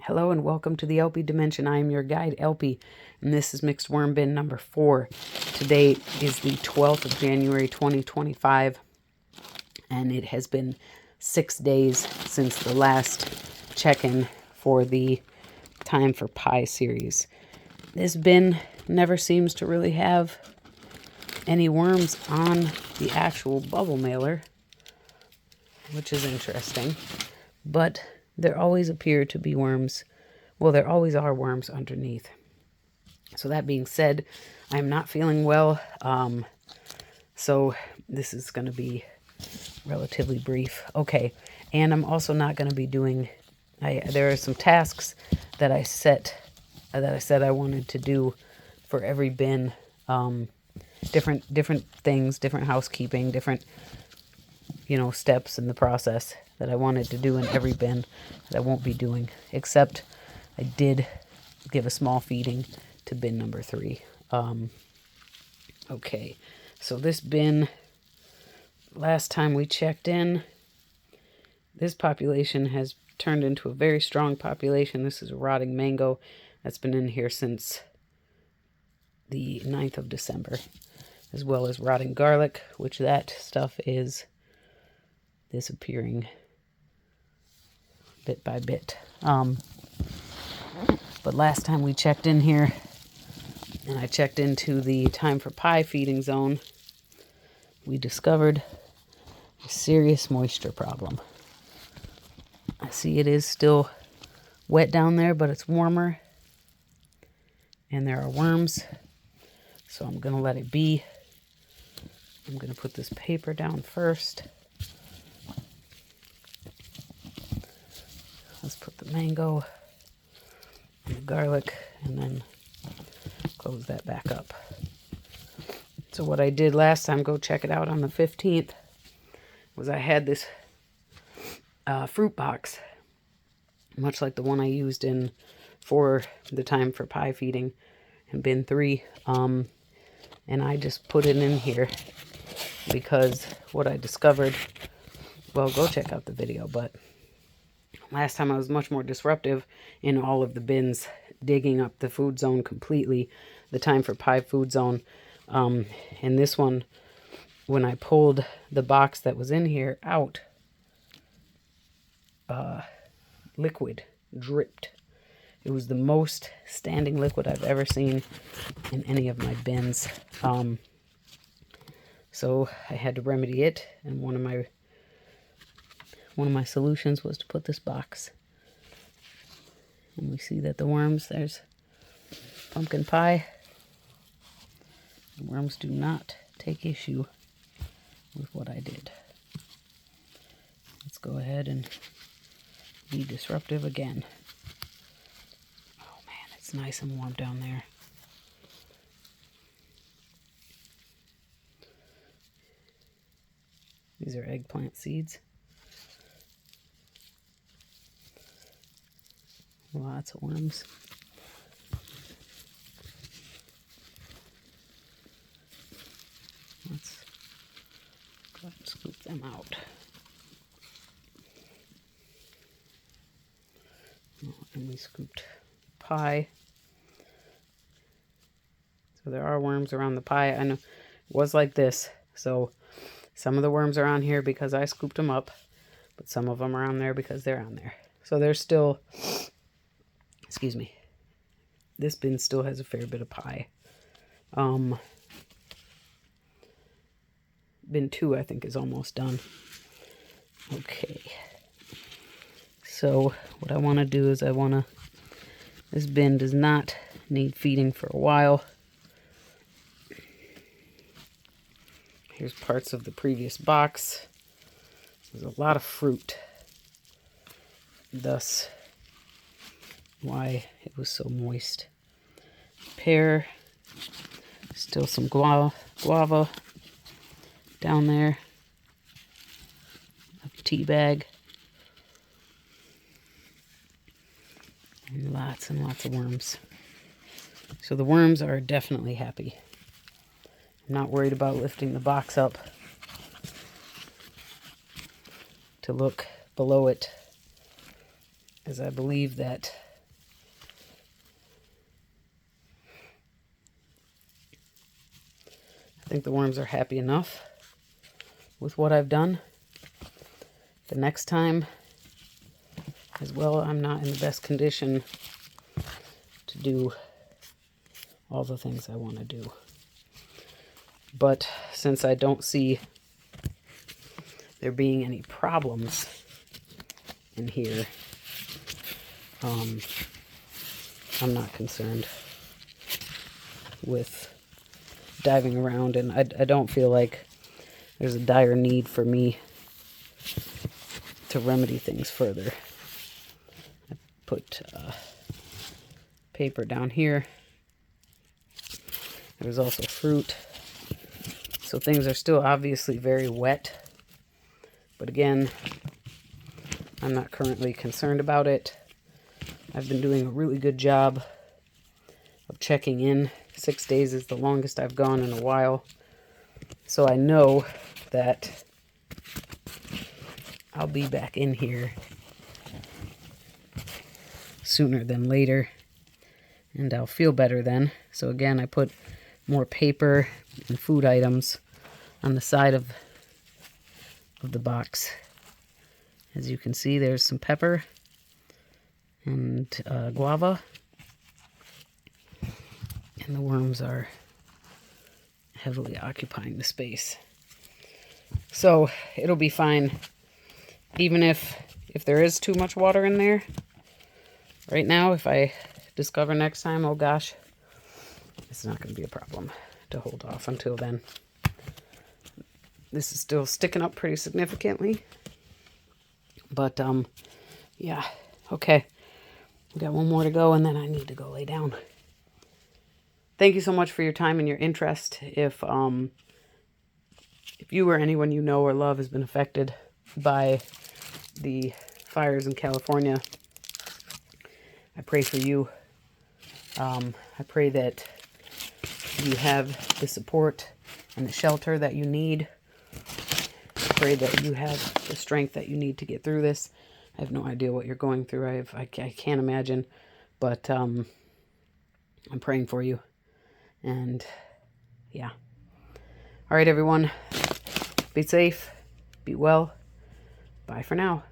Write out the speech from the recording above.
Hello and welcome to the theElpyDimension. I am your guide, Elpy, and this is mixed worm bin number 4. Today is the 12th of January 2025, and it has been 6 days since the last check-in for the Time for Pie series. This bin never seems to really have any worms on the actual bubble mailer, which is interesting, but there always appear to be worms. Well, there always are worms underneath. So that being said, I'm not feeling well. So this is going to be relatively brief. Okay. And I'm also not going to be doing, there are some tasks that I said I wanted to do for every bin. Different things, different housekeeping, different, steps in the process that I wanted to do in every bin that I won't be doing, except I did give a small feeding to bin number 3. Okay, so this bin, last time we checked in, this population has turned into a very strong population. This is a rotting mango that's been in here since the 9th of December, as well as rotting garlic, which that stuff is disappearing bit by bit. But last time we checked in here, and I checked into the Time for Pie feeding zone, we discovered a serious moisture problem. I see it is still wet down there, but it's warmer, and there are worms, so I'm going to let it be. I'm going to put this paper down first. Let's put the mango and the garlic and then close that back up. So what I did last time, go check it out on the 15th, was I had this fruit box, much like the one I used for the Time for Pie feeding in bin 3. And I just put it in here because what I discovered, well, go check out the video, but last time I was much more disruptive in all of the bins, digging up the food zone completely, the Time for Pie food zone. And this one, when I pulled the box that was in here out, liquid dripped. It was the most standing liquid I've ever seen in any of my bins. So I had to remedy it, and one of my solutions was to put this box. And we see that the worms, there's pumpkin pie. The worms do not take issue with what I did. Let's go ahead and be disruptive again. Oh man, it's nice and warm down there. These are eggplant seeds. Lots of worms. Let's go ahead and scoop them out. And we scooped pie. So there are worms around the pie. I know it was like this. So some of the worms are on here because I scooped them up, but some of them are on there because they're on there. So there's still, excuse me, this bin still has a fair bit of pie. Bin 2, I think, is almost done. Okay. So what I want to do is this bin does not need feeding for a while. Here's parts of the previous box. There's a lot of fruit. Thus, why it was so moist. Pear, still some guava down there. A tea bag. And lots of worms. So the worms are definitely happy. I'm not worried about lifting the box up to look below it, as I believe that think the worms are happy enough with what I've done. The next time, as well, I'm not in the best condition to do all the things I want to do. But since I don't see there being any problems in here, I'm not concerned with diving around, and I don't feel like there's a dire need for me to remedy things further. I put paper down here. There's also fruit. So things are still obviously very wet. But again, I'm not currently concerned about it. I've been doing a really good job of checking in. 6 days is the longest I've gone in a while. So I know that I'll be back in here sooner than later. And I'll feel better then. So again, I put more paper and food items on the side of the box. As you can see, there's some pepper and guava. And the worms are heavily occupying the space. So it'll be fine. Even if there is too much water in there. Right now, if I discover next time, oh gosh, it's not going to be a problem to hold off until then. This is still sticking up pretty significantly. But, yeah. Okay. We got one more to go, and then I need to go lay down. Thank you so much for your time and your interest. If you or anyone you know or love has been affected by the fires in California, I pray for you. I pray that you have the support and the shelter that you need. I pray that you have the strength that you need to get through this. I have no idea what you're going through. I can't imagine, but I'm praying for you. And yeah. All right, everyone. Be safe. Be well. Bye for now.